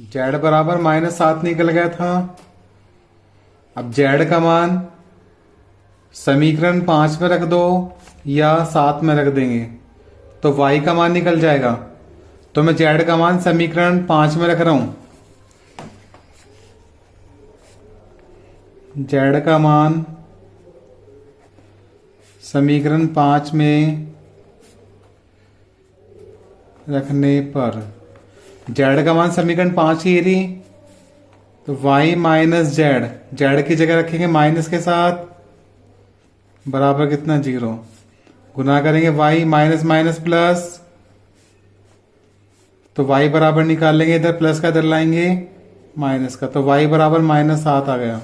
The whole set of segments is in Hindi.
जेड बराबर -7 निकल गया था। अब जेड का मान समीकरण 5 में रख दो या 7 में रख देंगे तो वाई का मान निकल जाएगा। तो मैं जेड का मान समीकरण 5 में रख रहा हूं। जेड का मान समीकरण 5 में रखने पर जेड का मान समीकरण 5 ही थी तो y माइनस जेड, जेड की जगह रखेंगे माइनस के साथ, बराबर कितना 0। गुना करेंगे y माइनस माइनस प्लस, तो y बराबर निकाल लेंगे, इधर प्लस का इधर लाएंगे माइनस का, तो y बराबर -7 आ गया।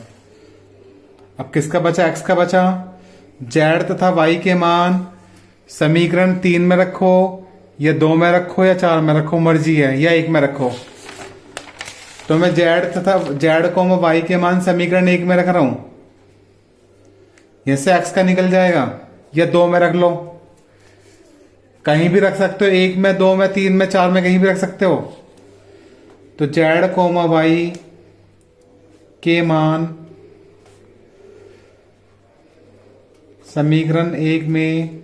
अब किसका बचा? x का बचा। z तथा y के मान समीकरण 3 में रखो या 2 में रखो या 4 में रखो, मर्जी है, या 1 में रखो। तो मैं z तथा z को मैं y के मान समीकरण 1 में रख रहा हूं। यहां से x का निकल जाएगा, या 2 में रख लो, कहीं भी रख सकते हो, 1 में, 2 में, 3 में, 4 में, कहीं भी रख सकते हो। तो z कोमा y के मान समीकरण 1 में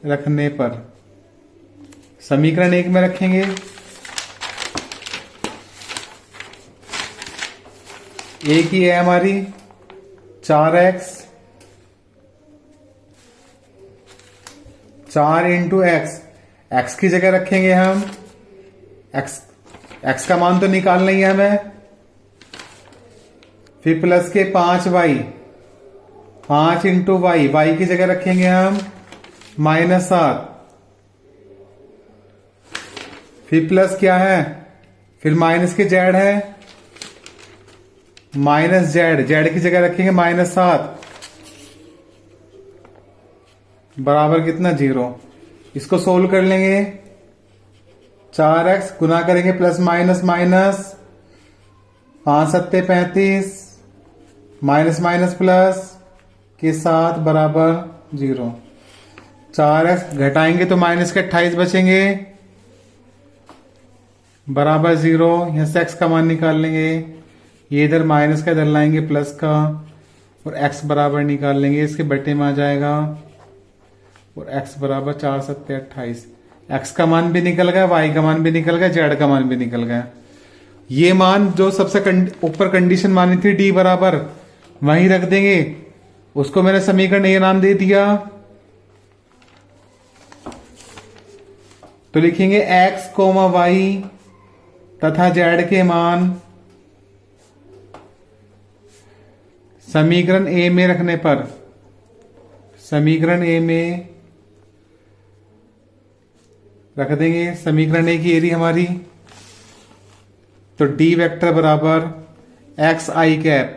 रखने पर, समीकरण 1 में रखेंगे, एक ही है हमारी 4x, 4 इंटू एक्स, एक्स की जगह रखेंगे हम एक्स का मान तो निकालना ही है हमें, फिर प्लस के 5y, 5 इंटू वाई, वाई की जगह रखेंगे हम -7, फिर प्लस क्या है, फिर माइनस के जेड है, माइनस जेड, जेड की जगह रखेंगे -7, बराबर कितना 0। इसको सोल्व कर लेंगे, 4x गुना करेंगे प्लस माइनस माइनस, 5 सत्ते 35, माइनस माइनस प्लस के साथ बराबर 0। 4x घटाएंगे तो माइनस के 28 बचेंगे, बराबर 0। यहां से x का मान निकाल लेंगे, ये इधर माइनस का इधर लाएंगे प्लस का, और x बराबर निकाल लेंगे, इसके बटे में आ जाएगा, और x बराबर 4 सत्ते 28। x का मान भी निकल गया, y का मान भी निकल गया, z का मान भी निकल गया। ये मान जो सबसे ऊपर कंडीशन मानी थी d बराबर, वहीं रख देंगे, उसको मैंने समीकरण ये नाम दे दिया। तो लिखेंगे x कोमा y तथा z के मान समीकरण a में रखने पर, समीकरण a में रख देंगे। समीकरण a की एरी हमारी, तो d वेक्टर बराबर x i कैप,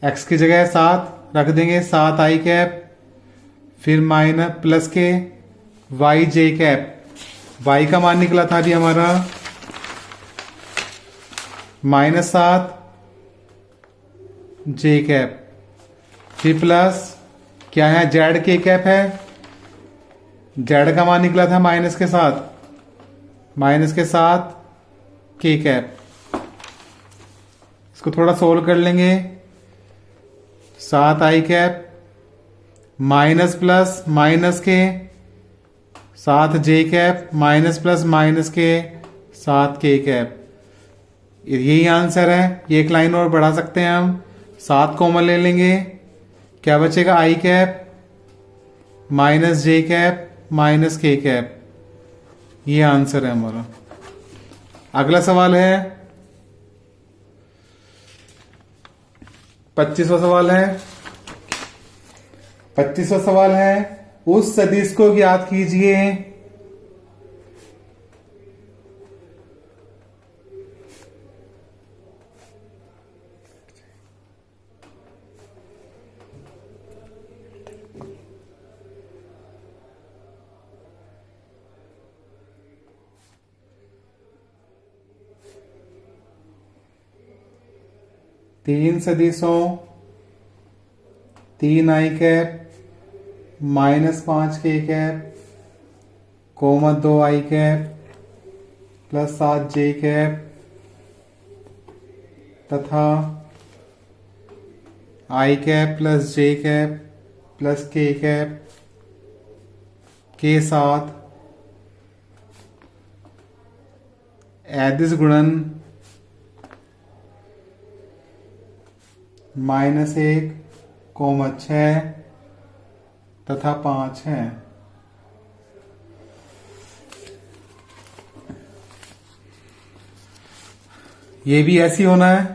x की जगह 7 रख देंगे, 7 i कैप, फिर माइनस प्लस के y j कैप, y का मान निकला था अभी हमारा -7 j कैप, फिर प्लस क्या है, z के कैप है, z का मान निकला था माइनस के साथ k कैप। इसको थोड़ा सोल्व कर लेंगे, 7 i cap minus plus minus के 7 j cap, minus plus minus के 7 k कैप। यही आंसर है। ये एक लाइन और बढ़ा सकते हैं हम, 7 कॉमन ले लेंगे, क्या बचेगा, i cap minus j cap minus k cap. ये आंसर है हमारा। अगला सवाल है 25वां सवाल है। 25वां सवाल है, उस सदिश को ज्ञात कीजिए तीन सदिशों 3 i cap -5 k cap comma 2 i cap plus 7 j cap तथा I cap plus J cap plus K cap के साथ अदिश गुणन -1, 6 तथा 5 है। ये भी ऐसी होना है।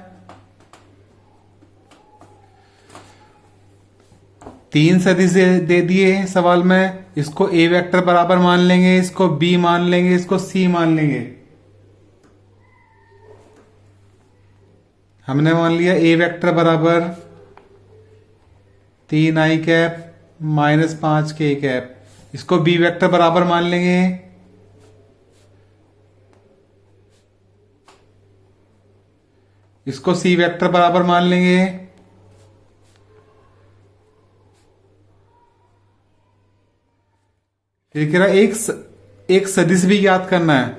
3 सदिश दे दिए सवाल में, इसको ए वेक्टर बराबर मान लेंगे, इसको बी मान लेंगे, इसको सी मान लेंगे। हमने मान लिया ए वेक्टर बराबर 3 आई कैप -5 के कैप, इसको बी वेक्टर बराबर मान लेंगे, इसको सी वेक्टर बराबर मान लेंगे, फिर कह रहा एक सदिश भी ज्ञात करना है।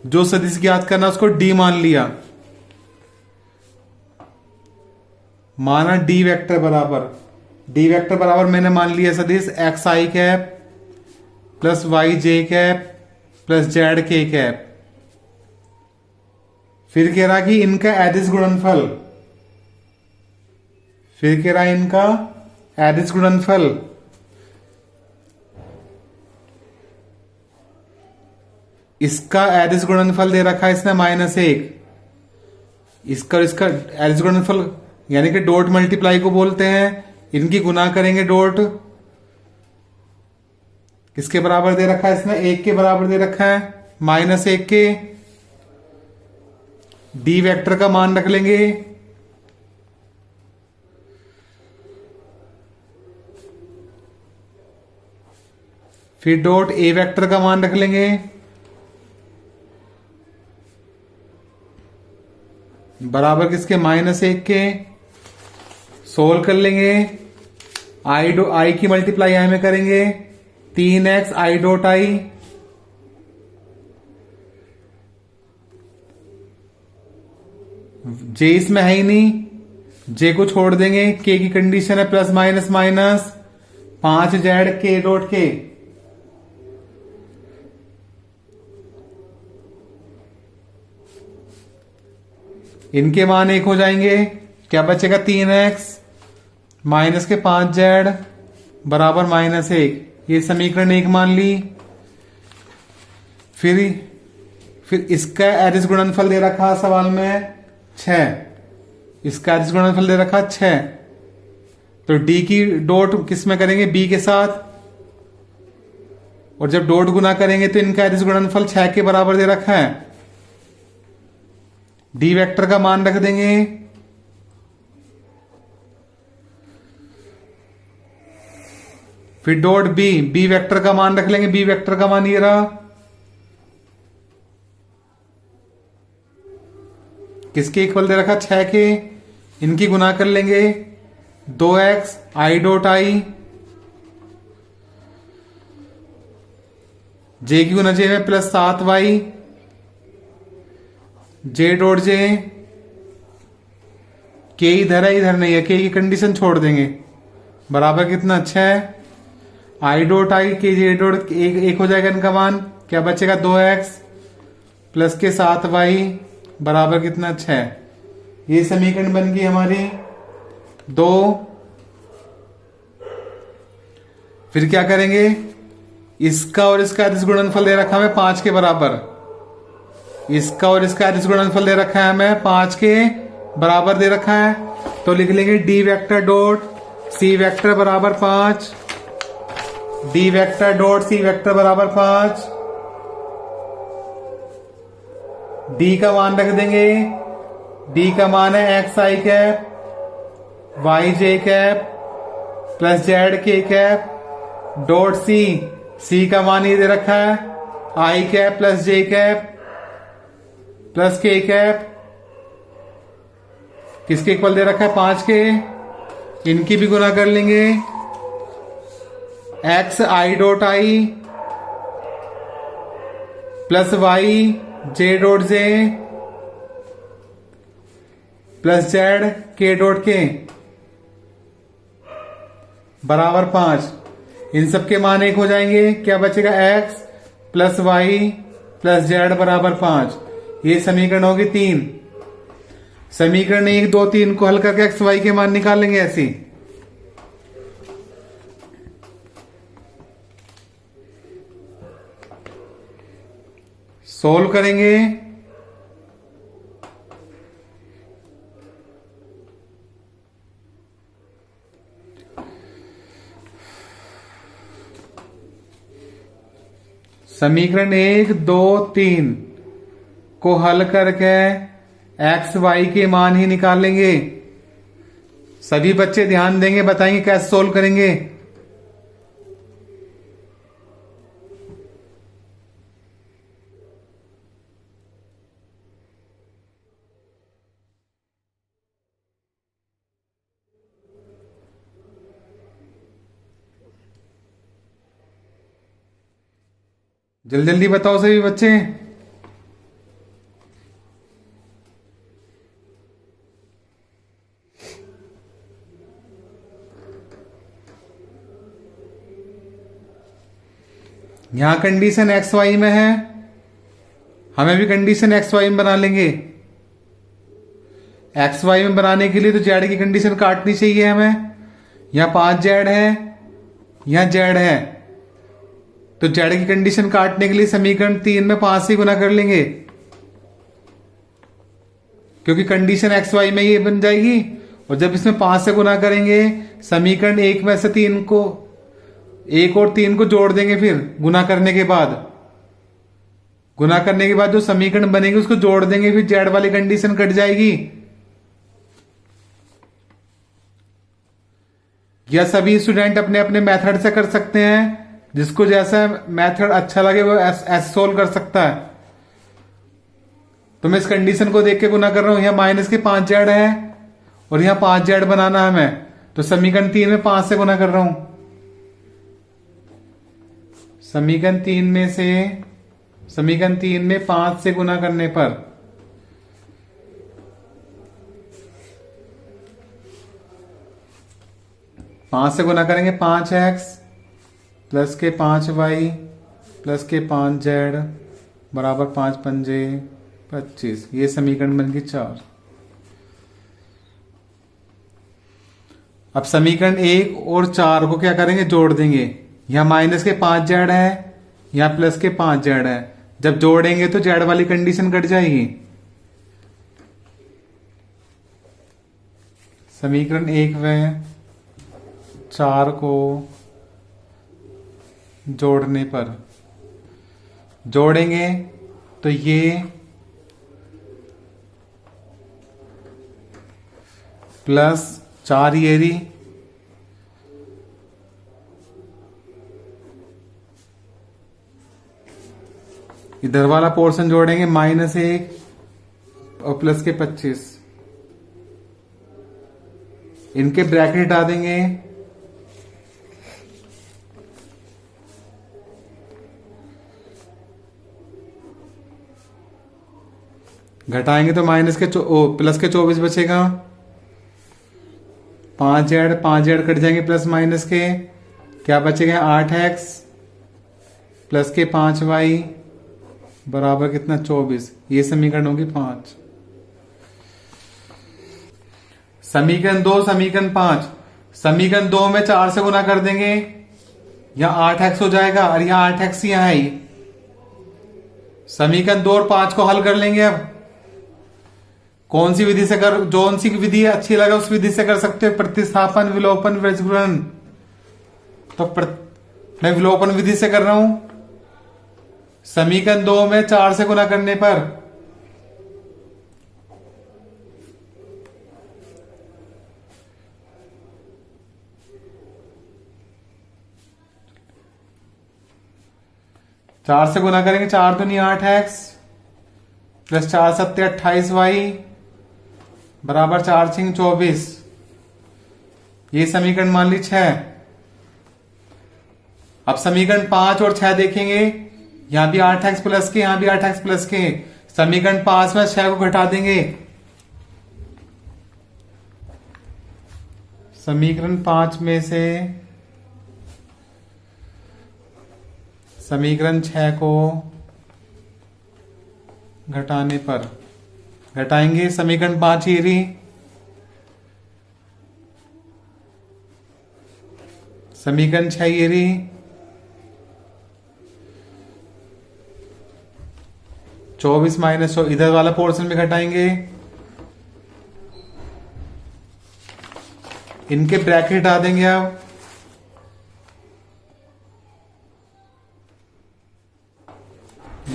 जो सदिश ज्ञात करना है उसको डी मान लिया, माना डी वेक्टर बराबर मैंने मान लिया सदिश x I cap plus Y J cap plus Z K cap. फिर कह रहा कि इनका अदिश गुणनफल, इसका अदिश गुणनफल दे रखा है इसने -1, इसका अदिश गुणनफल यानी कि डॉट मल्टीप्लाई को बोलते हैं। इनकी गुना करेंगे डॉट, किसके बराबर दे रखा है इसने, 1 के बराबर दे रखा है, -1 के। डी वेक्टर का मान रख लेंगे, फिर डॉट ए वेक्टर का मान रख लेंगे, बराबर किसके, -1 के। सोल्व कर लेंगे, आई की मल्टीप्लाई आई में करेंगे, 3x आई डॉट आई जे इसमें है ही नहीं, जे को छोड़ देंगे, के की कंडीशन है प्लस माइनस माइनस, 5z के डॉट के। इनके मान 1 हो जाएंगे, क्या बचेगा, 3x माइनस के 5z बराबर -1। ये समीकरण 1 मान ली। फिर इसका अदिश गुणनफल दे रखा सवाल में 6, इसका अदिश गुणनफल दे रखा 6, तो d की डॉट किस में करेंगे, b के साथ, और जब डॉट गुना करेंगे तो इनका अदिश गुणनफल 6 के बराबर दे रखा है। डी वेक्टर का मान रख देंगे, फिर डॉट बी वेक्टर का मान रख लेंगे, बी वेक्टर का मान ये रहा, किसके इक्वल दे रखा, 6 के। इनकी गुना कर लेंगे, 2x आई डॉट आई, जे की गुना जे में प्लस 7y जे डॉट जे, के इधर है इधर नहीं है, के की कंडीशन छोड़ देंगे, बराबर कितना, 6 आई डॉट आई के जे डॉट एक हो जाएगा इनका मान, क्या बचेगा, 2x प्लस के 7y बराबर कितना, 6। ये समीकरण बन गई हमारी 2। फिर क्या करेंगे, इसका और इसका अदिश गुणनफल दे रखा है 5 के बराबर, इसका और इसका अदिश गुणनफल दे रखा है हमें 5 के बराबर दे रखा है, तो लिख लेंगे D vector dot C vector बराबर 5, D vector dot C vector बराबर 5। डी का मान रख देंगे, डी का मान है X I cap Y J cap plus Z K cap dot C का मान ये दे रखा है, I cap plus J cap plus K cap, किसके इक्वल दे रखा है, 5 के। इनकी भी गुना कर लेंगे, X I dot I plus Y J dot J plus Z K dot K बराबर 5। इन सब के मान 1 हो जाएंगे। क्या बचेगा? X plus Y plus Z बराबर 5। ये समीकरण होगी 3। समीकरण 1, 2, 3 को हल करके एक्स वाई के मान निकालेंगे ऐसे। सोल्व करेंगे। समीकरण 1, 2, 3 को हल करके एक्स वाई के मान ही निकालेंगे। सभी बच्चे ध्यान देंगे, बताएंगे कैसे सोल्व करेंगे। जल्दी जल्दी बताओ सभी बच्चे। यहां कंडीशन एक्स वाई में है, हमें भी कंडीशन एक्स वाई में बना लेंगे। एक्स वाई में बनाने के लिए तो जेड की कंडीशन काटनी चाहिए हमें। यहां 5 जेड है, यहां जेड है, तो जेड की कंडीशन काटने के लिए समीकरण 3 में 5 से गुना कर लेंगे, क्योंकि कंडीशन एक्स वाई में ये बन जाएगी। और जब इसमें 5 से गुना करेंगे, समीकरण 1 में से 3 को 1 और 3 को जोड़ देंगे। फिर गुना करने के बाद जो समीकरण बनेगी उसको जोड़ देंगे, फिर जेड वाली कंडीशन कट जाएगी। या सभी स्टूडेंट अपने अपने मेथड से कर सकते हैं, जिसको जैसा मेथड अच्छा लगे वो ऐसे सोल्व कर सकता है। तो मैं इस कंडीशन को देख के गुना कर रहा हूं। यहां माइनस के 5 जेड है और यहां 5 जेड बनाना है हमें, तो समीकरण 3 में 5 से गुना कर रहा हूं। समीकरण 3 में 5 से गुना करने पर 5 से गुना करेंगे 5x प्लस के 5y प्लस के 5z बराबर 5 पंजे 25। ये समीकरण बन गई 4। अब समीकरण 1 और 4 को क्या करेंगे? जोड़ देंगे। यहां माइनस के 5z है, यहां प्लस के 5z है। जब जोड़ेंगे तो जेड वाली कंडीशन कट जाएगी। समीकरण 1 में 4 को जोड़ने पर जोड़ेंगे तो ये प्लस 4 येरी इधर वाला पोर्शन जोड़ेंगे -1 और प्लस के 25। इनके ब्रैकेट हटा देंगे। घटाएंगे तो प्लस के 24 बचेगा। 5 जेड कट जाएंगे प्लस माइनस के, क्या बचेगा? 8x प्लस के 5y बराबर कितना? 24। ये समीकरण होगी 5। समीकरण 2, समीकरण 5। समीकरण 2 में 4 से गुना कर देंगे, यहां 8x हो जाएगा और यहां 8x यहां है। समीकरण 2 और 5 को हल कर लेंगे। अब कौन सी विधि से कौन सी विधि अच्छी लगे उस विधि से कर सकते हो। प्रतिस्थापन, विलोपन, व्युत्क्रमण। तो मैं विलोपन विधि से कर रहा हूं। समीकरण 2 में 4 से गुना करने पर चार से गुना करेंगे, 4 दूनी 8x प्लस 4 सत्ते 28y बराबर 4 छिंग 24। ये समीकरण मान ली 6। अब समीकरण 5 और 6 देखेंगे। यहां भी 8x प्लस के, यहां भी 8x प्लस के। समीकरण 5 में 6 को घटा देंगे। समीकरण 5 में से समीकरण 6 को घटाने पर, घटाएंगे समीकरण 5 ये रही, समीकरण 6 ये रही, चौबीस माइनस इधर वाला पोर्शन में घटाएंगे, इनके ब्रैकेट हटा देंगे अब,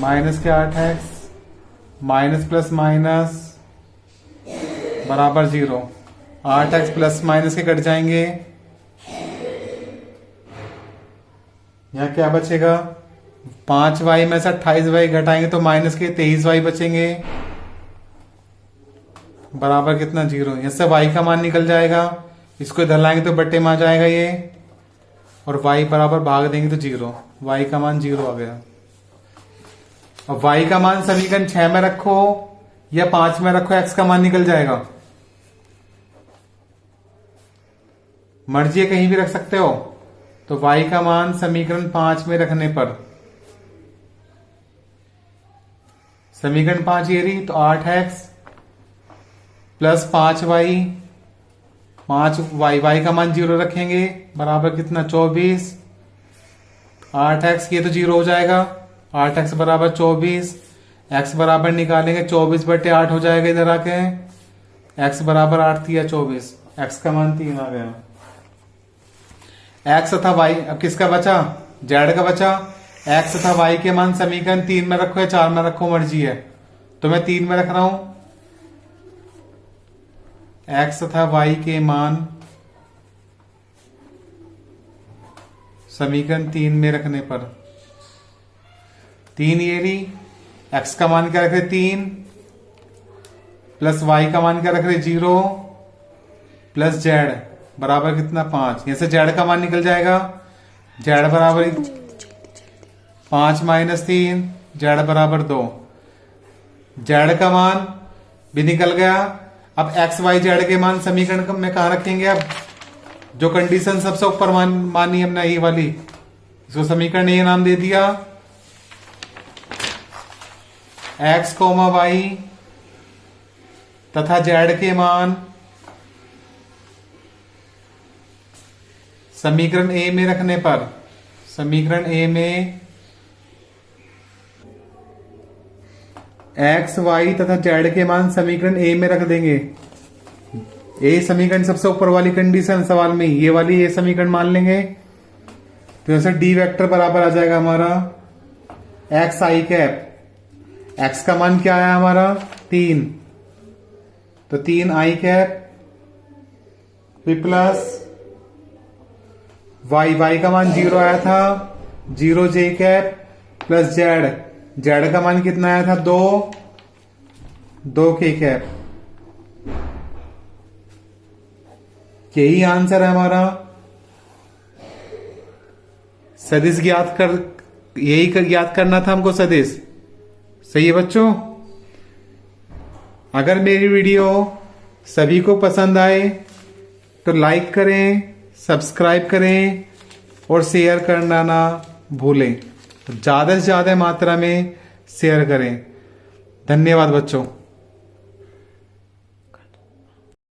माइनस के 8x माइनस प्लस माइनस बराबर 0, 8x प्लस माइनस के कट जाएंगे, यहां क्या बचेगा, 5y में से 28y घटाएंगे तो माइनस के 23y बचेंगे, बराबर कितना 0। यहां से y का मान निकल जाएगा, इसको इधर लाएंगे तो बट्टे में आ जाएगा ये, और y बराबर भाग देंगे तो 0, y का मान 0 आ गया। अब y का मान समीकरण 6 में रखो या 5 में रखो, x का मान निकल जाएगा, मर्जी है कहीं भी रख सकते हो। तो y का मान समीकरण 5 में रखने पर, समीकरण 5 ये रही, तो 8x प्लस 5y, 5y का मान 0 रखेंगे, बराबर कितना 24, 8x ये तो 0 हो जाएगा, 8x बराबर 24, x बराबर निकालेंगे 24/8 हो जाएगा, इधर आके x बराबर 8 या 24, x का मान 3 आ गया। x तथा y अब किसका बचा, z का बचा, x तथा y के मान समीकरण 3 में रखो या 4 में रखो, मर्जी है, तो मैं 3 में रख रहा हूं। x तथा y के मान समीकरण 3 में रखने पर, 3 ये रही, x का मान क्या रख रहे 3, प्लस y का मान क्या रख रहे 0, प्लस z बराबर कितना 5, यहां से z का मान निकल जाएगा, z बराबर 5 माइनस 3, z बराबर 2, z का मान भी निकल गया। अब x y z के मान समीकरण में कहा रखेंगे, अब जो कंडीशन सबसे ऊपर मानी हमने ये वाली, इसको समीकरण ये नाम दे दिया, x, y तथा z के मान समीकरण a में रखने पर, समीकरण a में x, y तथा z के मान समीकरण a में रख देंगे। a समीकरण सबसे ऊपर वाली कंडीशन सवाल में, ये वाली a समीकरण मान लेंगे, तो ऐसे d वेक्टर बराबर आ जाएगा हमारा x i कैप, x का मान क्या आया हमारा 3, तो 3 i कैप प्लस y का मान 0 आया था, 0 j कैप प्लस z का मान कितना आया था 2 k कैप। यही आंसर है हमारा। सदिश ज्ञात कर, यही ज्ञात करना था हमको सदिश। सही है बच्चों। अगर मेरी वीडियो सभी को पसंद आए तो लाइक करें, सब्सक्राइब करें और शेयर करना ना भूलें। ज्यादा से ज्यादा मात्रा में शेयर करें। धन्यवाद बच्चों।